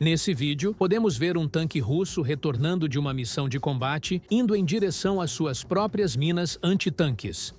Nesse vídeo, podemos ver um tanque russo retornando de uma missão de combate, indo em direção às suas próprias minas antitanques.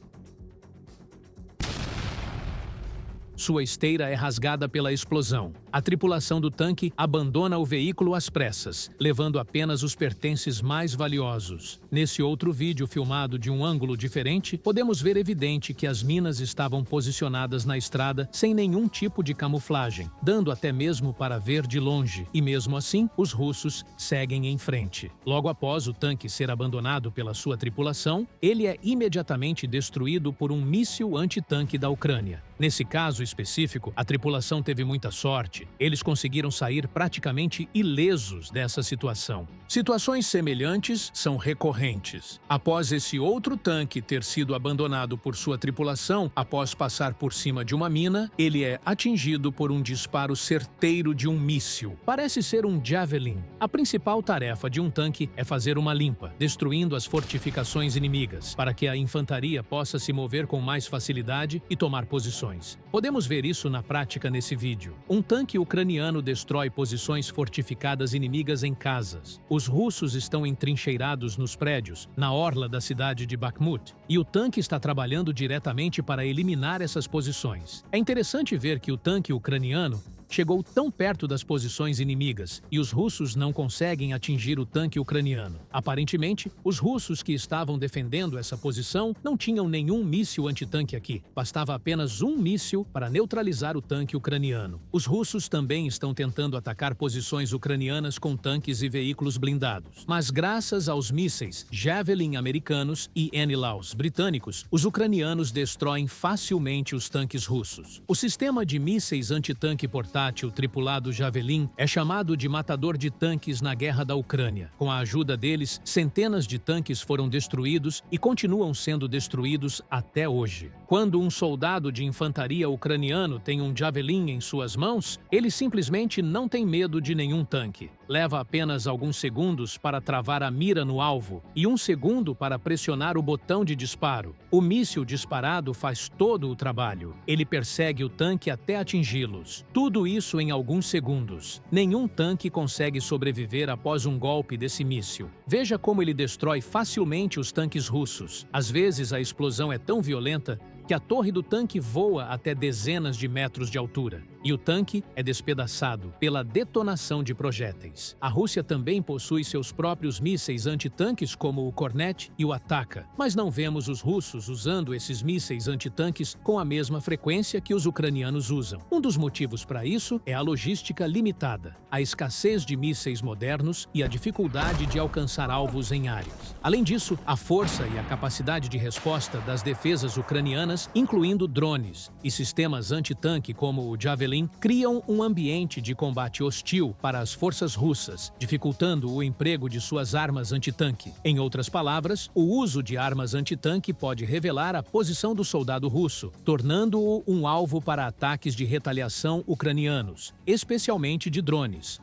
Sua esteira é rasgada pela explosão. A tripulação do tanque abandona o veículo às pressas, levando apenas os pertences mais valiosos. Nesse outro vídeo filmado de um ângulo diferente, podemos ver evidente que as minas estavam posicionadas na estrada sem nenhum tipo de camuflagem, dando até mesmo para ver de longe, e mesmo assim, os russos seguem em frente. Logo após o tanque ser abandonado pela sua tripulação, ele é imediatamente destruído por um míssil antitanque da Ucrânia. Nesse caso específico, a tripulação teve muita sorte. Eles conseguiram sair praticamente ilesos dessa situação. Situações semelhantes são recorrentes. Após esse outro tanque ter sido abandonado por sua tripulação, após passar por cima de uma mina, ele é atingido por um disparo certeiro de um míssil. Parece ser um Javelin. A principal tarefa de um tanque é fazer uma limpa, destruindo as fortificações inimigas, para que a infantaria possa se mover com mais facilidade e tomar posições. Podemos ver isso na prática nesse vídeo. Um tanque ucraniano destrói posições fortificadas inimigas em casas. Os russos estão entrincheirados nos prédios, na orla da cidade de Bakhmut, e o tanque está trabalhando diretamente para eliminar essas posições. É interessante ver que o tanque ucraniano chegou tão perto das posições inimigas e os russos não conseguem atingir o tanque ucraniano. Aparentemente, os russos que estavam defendendo essa posição não tinham nenhum míssil antitanque aqui. Bastava apenas um míssil para neutralizar o tanque ucraniano. Os russos também estão tentando atacar posições ucranianas com tanques e veículos blindados. Mas graças aos mísseis Javelin americanos e Enlaws britânicos, os ucranianos destroem facilmente os tanques russos. O sistema de mísseis antitanque portátil tripulado Javelin é chamado de matador de tanques na guerra da Ucrânia. Com a ajuda deles, centenas de tanques foram destruídos e continuam sendo destruídos até hoje. Quando um soldado de infantaria ucraniano tem um Javelin em suas mãos, ele simplesmente não tem medo de nenhum tanque. Leva apenas alguns segundos para travar a mira no alvo e um segundo para pressionar o botão de disparo. O míssil disparado faz todo o trabalho. Ele persegue o tanque até atingi-los. Tudo isso em alguns segundos. Nenhum tanque consegue sobreviver após um golpe desse míssil. Veja como ele destrói facilmente os tanques russos. Às vezes a explosão é tão violenta que a torre do tanque voa até dezenas de metros de altura, e o tanque é despedaçado pela detonação de projéteis. A Rússia também possui seus próprios mísseis antitanques como o Kornet e o Ataka, mas não vemos os russos usando esses mísseis antitanques com a mesma frequência que os ucranianos usam. Um dos motivos para isso é a logística limitada, a escassez de mísseis modernos e a dificuldade de alcançar alvos em áreas. Além disso, a força e a capacidade de resposta das defesas ucranianas, incluindo drones e sistemas antitanque como o Javelin, criam um ambiente de combate hostil para as forças russas, dificultando o emprego de suas armas antitanque. Em outras palavras, o uso de armas antitanque pode revelar a posição do soldado russo, tornando-o um alvo para ataques de retaliação ucranianos, especialmente de drones.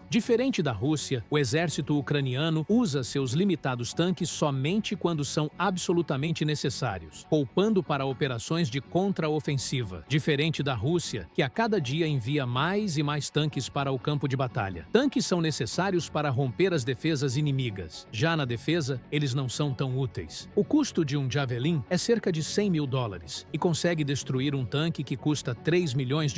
Diferente da Rússia, o exército ucraniano usa seus limitados tanques somente quando são absolutamente necessários, poupando para operações de contraofensiva. Diferente da Rússia, que a cada dia envia mais e mais tanques para o campo de batalha. Tanques são necessários para romper as defesas inimigas. Já na defesa, eles não são tão úteis. O custo de um Javelin é cerca de $100 mil e consegue destruir um tanque que custa $3 milhões,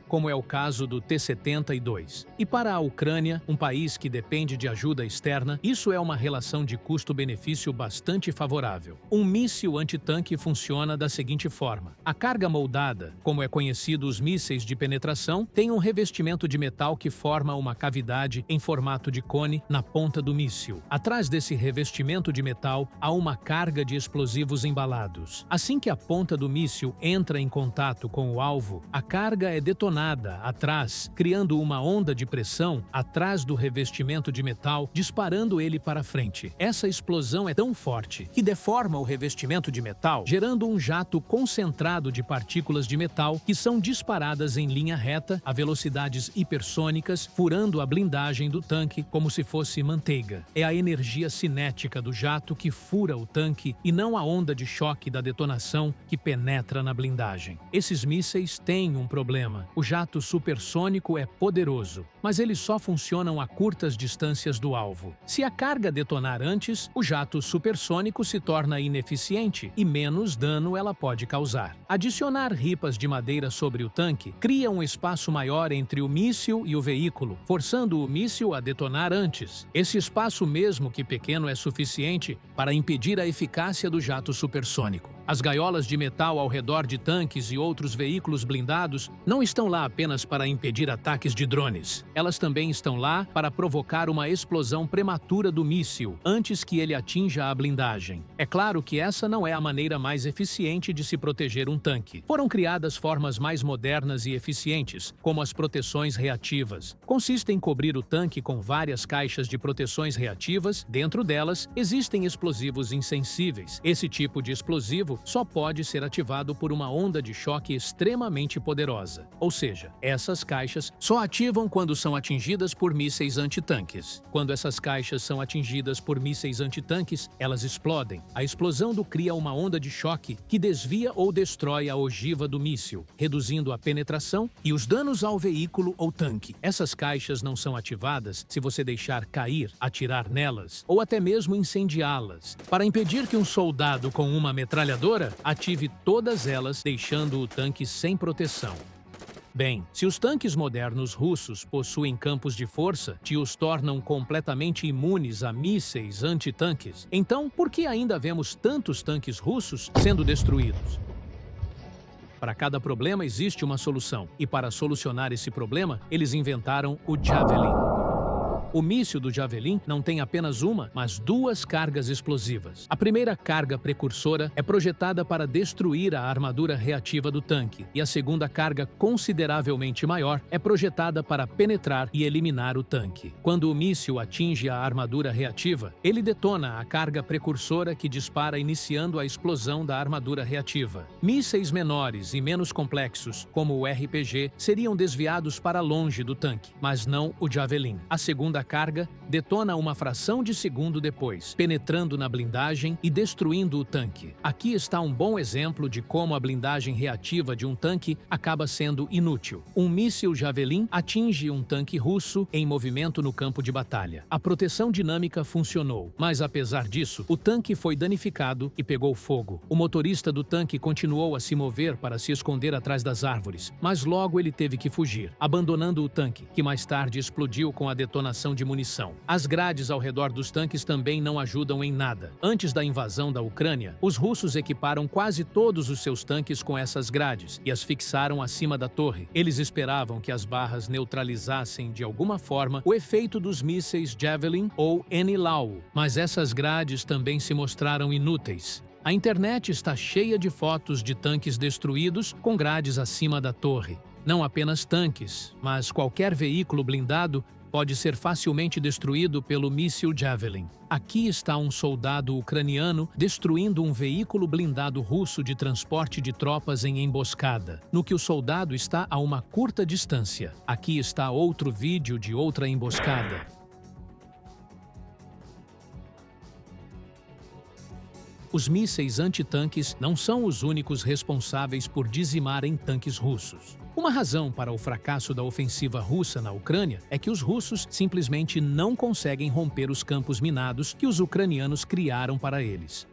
como é o caso do T-72. E para a Ucrânia, um país que depende de ajuda externa, isso é uma relação de custo-benefício bastante favorável. Um míssil antitanque funciona da seguinte forma. A carga moldada, como é conhecido os mísseis de penetração, tem um revestimento de metal que forma uma cavidade em formato de cone na ponta do míssil. Atrás desse revestimento de metal, há uma carga de explosivos embalados. Assim que a ponta do míssil entra em contato com o alvo, a carga é detonada atrás, criando uma onda de pressão atrás do revestimento de metal, disparando ele para frente. Essa explosão é tão forte que deforma o revestimento de metal, gerando um jato concentrado de partículas de metal que são disparadas em linha reta a velocidades hipersônicas, furando a blindagem do tanque como se fosse manteiga. É a energia cinética do jato que fura o tanque e não a onda de choque da detonação que penetra na blindagem. Esses mísseis têm um problema. O jato supersônico é poderoso, mas eles só funcionam a curtas distâncias do alvo. Se a carga detonar antes, o jato supersônico se torna ineficiente e menos dano ela pode causar. Adicionar ripas de madeira sobre o tanque cria um espaço maior entre o míssil e o veículo, forçando o míssil a detonar antes. Esse espaço, mesmo que pequeno, é suficiente para impedir a eficácia do jato supersônico. As gaiolas de metal ao redor de tanques e outros veículos blindados não estão lá apenas para impedir ataques de drones. Elas também estão lá para provocar uma explosão prematura do míssil antes que ele atinja a blindagem. É claro que essa não é a maneira mais eficiente de se proteger um tanque. Foram criadas formas mais modernas e eficientes, como as proteções reativas. Consiste em cobrir o tanque com várias caixas de proteções reativas. Dentro delas, existem explosivos insensíveis. Esse tipo de explosivo só pode ser ativado por uma onda de choque extremamente poderosa. Ou seja, essas caixas só ativam quando são atingidas por mísseis antitanques. Quando essas caixas são atingidas por mísseis antitanques, elas explodem. A explosão cria uma onda de choque que desvia ou destrói a ogiva do míssil, reduzindo a penetração e os danos ao veículo ou tanque. Essas caixas não são ativadas se você deixar cair, atirar nelas ou até mesmo incendiá-las. Para impedir que um soldado com uma metralhadora ative todas elas, deixando o tanque sem proteção. Bem, se os tanques modernos russos possuem campos de força que os tornam completamente imunes a mísseis antitanques, então por que ainda vemos tantos tanques russos sendo destruídos? Para cada problema existe uma solução, e para solucionar esse problema, eles inventaram o Javelin. O míssil do Javelin não tem apenas uma, mas duas cargas explosivas. A primeira carga precursora é projetada para destruir a armadura reativa do tanque, e a segunda carga, consideravelmente maior, é projetada para penetrar e eliminar o tanque. Quando o míssil atinge a armadura reativa, ele detona a carga precursora que dispara iniciando a explosão da armadura reativa. Mísseis menores e menos complexos, como o RPG, seriam desviados para longe do tanque, mas não o Javelin. A segunda carga detona uma fração de segundo depois, penetrando na blindagem e destruindo o tanque. Aqui está um bom exemplo de como a blindagem reativa de um tanque acaba sendo inútil. Um míssil Javelin atinge um tanque russo em movimento no campo de batalha. A proteção dinâmica funcionou, mas apesar disso, o tanque foi danificado e pegou fogo. O motorista do tanque continuou a se mover para se esconder atrás das árvores, mas logo ele teve que fugir, abandonando o tanque, que mais tarde explodiu com a detonação de munição. As grades ao redor dos tanques também não ajudam em nada. Antes da invasão da Ucrânia, os russos equiparam quase todos os seus tanques com essas grades e as fixaram acima da torre. Eles esperavam que as barras neutralizassem de alguma forma o efeito dos mísseis Javelin ou Enilau, mas essas grades também se mostraram inúteis. A internet está cheia de fotos de tanques destruídos com grades acima da torre. Não apenas tanques, mas qualquer veículo blindado pode ser facilmente destruído pelo míssil Javelin. Aqui está um soldado ucraniano destruindo um veículo blindado russo de transporte de tropas em emboscada, no que o soldado está a uma curta distância. Aqui está outro vídeo de outra emboscada. Os mísseis antitanques não são os únicos responsáveis por dizimarem tanques russos. Uma razão para o fracasso da ofensiva russa na Ucrânia é que os russos simplesmente não conseguem romper os campos minados que os ucranianos criaram para eles.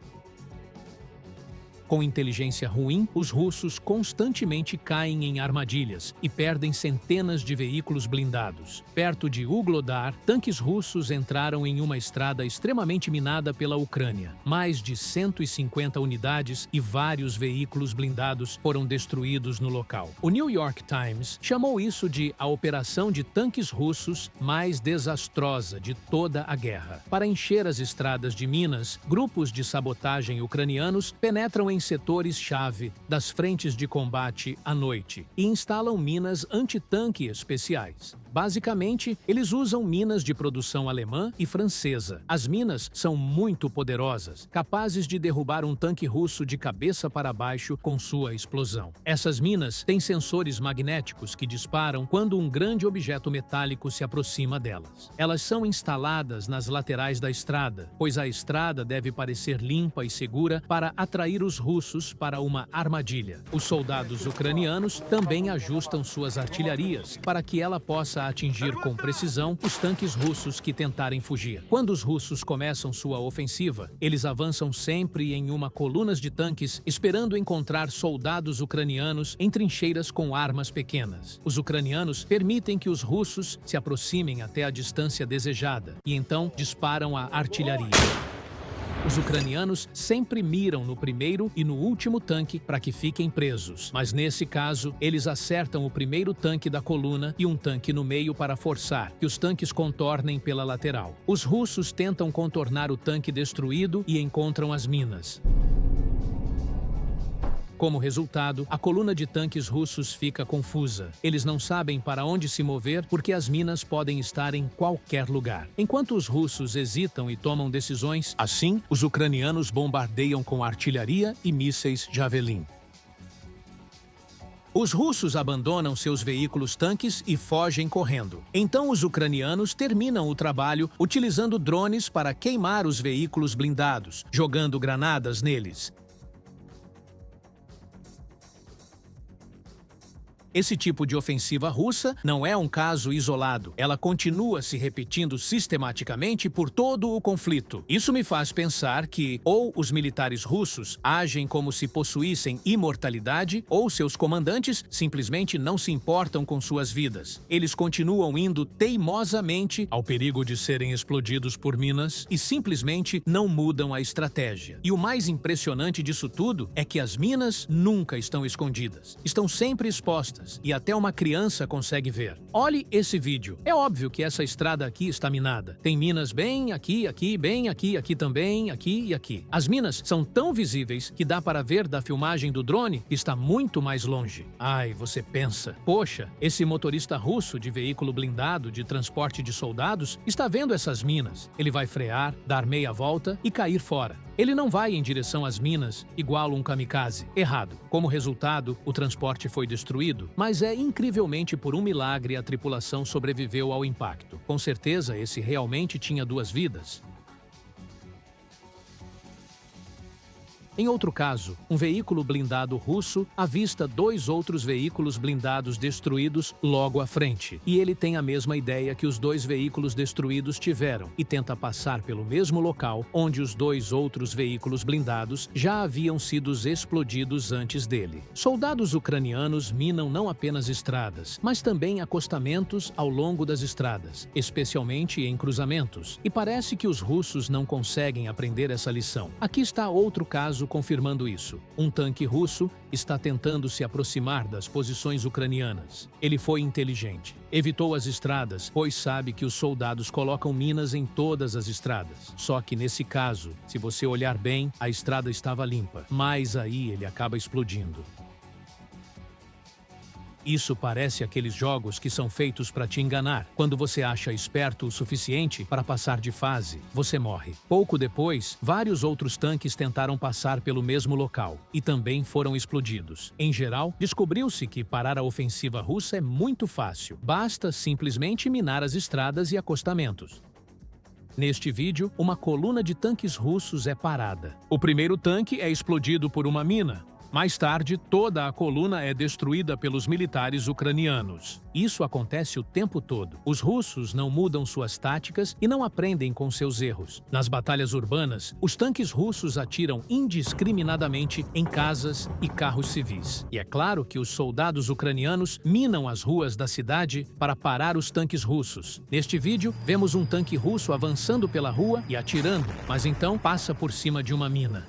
Com inteligência ruim, os russos constantemente caem em armadilhas e perdem centenas de veículos blindados. Perto de Ugledar, tanques russos entraram em uma estrada extremamente minada pela Ucrânia. Mais de 150 unidades e vários veículos blindados foram destruídos no local. O New York Times chamou isso de a operação de tanques russos mais desastrosa de toda a guerra. Para encher as estradas de minas, grupos de sabotagem ucranianos penetram em setores-chave das frentes de combate à noite e instalam minas antitanque especiais. Basicamente, eles usam minas de produção alemã e francesa. As minas são muito poderosas, capazes de derrubar um tanque russo de cabeça para baixo com sua explosão. Essas minas têm sensores magnéticos que disparam quando um grande objeto metálico se aproxima delas. Elas são instaladas nas laterais da estrada, pois a estrada deve parecer limpa e segura para atrair os russos para uma armadilha. Os soldados ucranianos também ajustam suas artilharias para que ela possa atingir com precisão os tanques russos que tentarem fugir. Quando os russos começam sua ofensiva, eles avançam sempre em uma coluna de tanques, esperando encontrar soldados ucranianos em trincheiras com armas pequenas. Os ucranianos permitem que os russos se aproximem até a distância desejada e então disparam a artilharia. Os ucranianos sempre miram no primeiro e no último tanque para que fiquem presos, mas nesse caso, eles acertam o primeiro tanque da coluna e um tanque no meio para forçar que os tanques contornem pela lateral. Os russos tentam contornar o tanque destruído e encontram as minas. Como resultado, a coluna de tanques russos fica confusa. Eles não sabem para onde se mover porque as minas podem estar em qualquer lugar. Enquanto os russos hesitam e tomam decisões, assim, os ucranianos bombardeiam com artilharia e mísseis Javelin. Os russos abandonam seus veículos-tanques e fogem correndo. Então os ucranianos terminam o trabalho utilizando drones para queimar os veículos blindados, jogando granadas neles. Esse tipo de ofensiva russa não é um caso isolado. Ela continua se repetindo sistematicamente por todo o conflito. Isso me faz pensar que ou os militares russos agem como se possuíssem imortalidade, ou seus comandantes simplesmente não se importam com suas vidas. Eles continuam indo teimosamente ao perigo de serem explodidos por minas e simplesmente não mudam a estratégia. E o mais impressionante disso tudo é que as minas nunca estão escondidas. Estão sempre expostas. E até uma criança consegue ver. Olhe esse vídeo. É óbvio que essa estrada aqui está minada. Tem minas bem aqui, bem aqui, aqui também, aqui e aqui. As minas são tão visíveis que dá para ver da filmagem do drone que está muito mais longe. Ai, você pensa, poxa, esse motorista russo de veículo blindado de transporte de soldados está vendo essas minas. Ele vai frear, dar meia volta e cair fora. Ele não vai em direção às minas, igual um kamikaze. Errado. Como resultado, o transporte foi destruído, mas incrivelmente por um milagre a tripulação sobreviveu ao impacto. Com certeza, esse realmente tinha 2 vidas. Em outro caso, um veículo blindado russo avista 2 outros veículos blindados destruídos logo à frente. E ele tem a mesma ideia que os 2 veículos destruídos tiveram e tenta passar pelo mesmo local onde os 2 outros veículos blindados já haviam sido explodidos antes dele. Soldados ucranianos minam não apenas estradas, mas também acostamentos ao longo das estradas, especialmente em cruzamentos. E parece que os russos não conseguem aprender essa lição. Aqui está outro caso confirmando isso. Um tanque russo está tentando se aproximar das posições ucranianas. Ele foi inteligente. Evitou as estradas, pois sabe que os soldados colocam minas em todas as estradas. Só que nesse caso, se você olhar bem, a estrada estava limpa. Mas aí ele acaba explodindo. Isso parece aqueles jogos que são feitos para te enganar. Quando você acha esperto o suficiente para passar de fase, você morre. Pouco depois, vários outros tanques tentaram passar pelo mesmo local e também foram explodidos. Em geral, descobriu-se que parar a ofensiva russa é muito fácil. Basta simplesmente minar as estradas e acostamentos. Neste vídeo, uma coluna de tanques russos é parada. O primeiro tanque é explodido por uma mina. Mais tarde, toda a coluna é destruída pelos militares ucranianos. Isso acontece o tempo todo. Os russos não mudam suas táticas e não aprendem com seus erros. Nas batalhas urbanas, os tanques russos atiram indiscriminadamente em casas e carros civis. E é claro que os soldados ucranianos minam as ruas da cidade para parar os tanques russos. Neste vídeo, vemos um tanque russo avançando pela rua e atirando, mas então passa por cima de uma mina.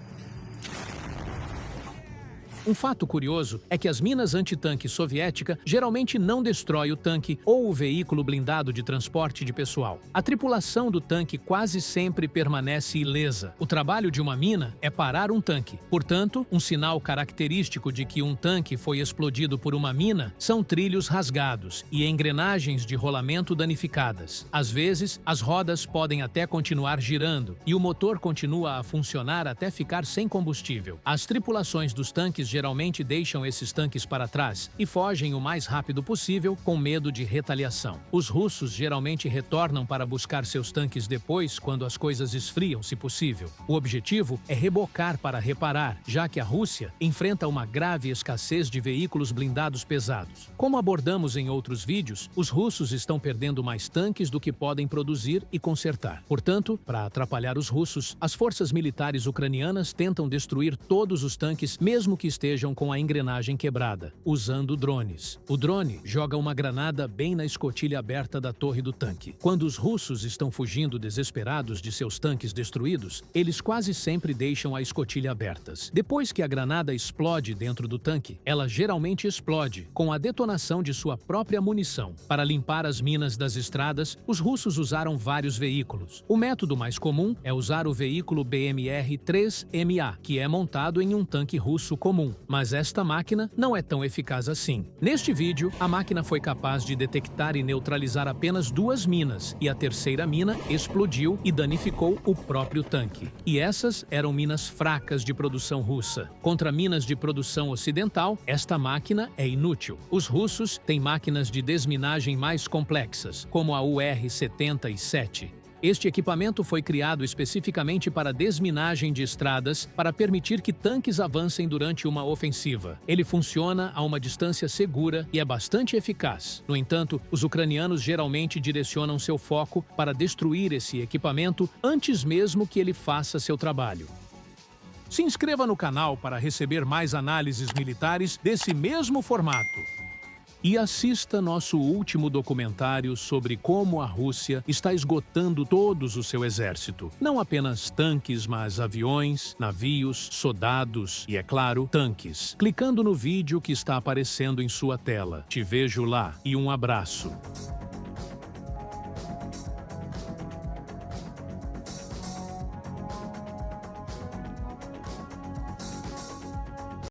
Um fato curioso é que as minas antitanque soviética geralmente não destrói o tanque ou o veículo blindado de transporte de pessoal. A tripulação do tanque quase sempre permanece ilesa. O trabalho de uma mina é parar um tanque. Portanto, um sinal característico de que um tanque foi explodido por uma mina são trilhos rasgados e engrenagens de rolamento danificadas. Às vezes, as rodas podem até continuar girando e o motor continua a funcionar até ficar sem combustível. As tripulações dos tanques geralmente deixam esses tanques para trás e fogem o mais rápido possível com medo de retaliação. Os russos geralmente retornam para buscar seus tanques depois, quando as coisas esfriam, se possível. O objetivo é rebocar para reparar, já que a Rússia enfrenta uma grave escassez de veículos blindados pesados. Como abordamos em outros vídeos, os russos estão perdendo mais tanques do que podem produzir e consertar. Portanto, para atrapalhar os russos, as forças militares ucranianas tentam destruir todos os tanques, mesmo que estejam com a engrenagem quebrada, usando drones. O drone joga uma granada bem na escotilha aberta da torre do tanque. Quando os russos estão fugindo desesperados de seus tanques destruídos, eles quase sempre deixam a escotilha abertas. Depois que a granada explode dentro do tanque, ela geralmente explode com a detonação de sua própria munição. Para limpar as minas das estradas, os russos usaram vários veículos. O método mais comum é usar o veículo BMR-3MA, que é montado em um tanque russo comum, mas esta máquina não é tão eficaz assim. Neste vídeo, a máquina foi capaz de detectar e neutralizar apenas 2 minas, e a terceira mina explodiu e danificou o próprio tanque. E essas eram minas fracas de produção russa. Contra minas de produção ocidental, esta máquina é inútil. Os russos têm máquinas de desminagem mais complexas, como a UR-77. Este equipamento foi criado especificamente para desminagem de estradas para permitir que tanques avancem durante uma ofensiva. Ele funciona a uma distância segura e é bastante eficaz. No entanto, os ucranianos geralmente direcionam seu foco para destruir esse equipamento antes mesmo que ele faça seu trabalho. Se inscreva no canal para receber mais análises militares desse mesmo formato. E assista nosso último documentário sobre como a Rússia está esgotando todos o seu exército. Não apenas tanques, mas aviões, navios, soldados e, é claro, tanques. Clicando no vídeo que está aparecendo em sua tela. Te vejo lá e um abraço.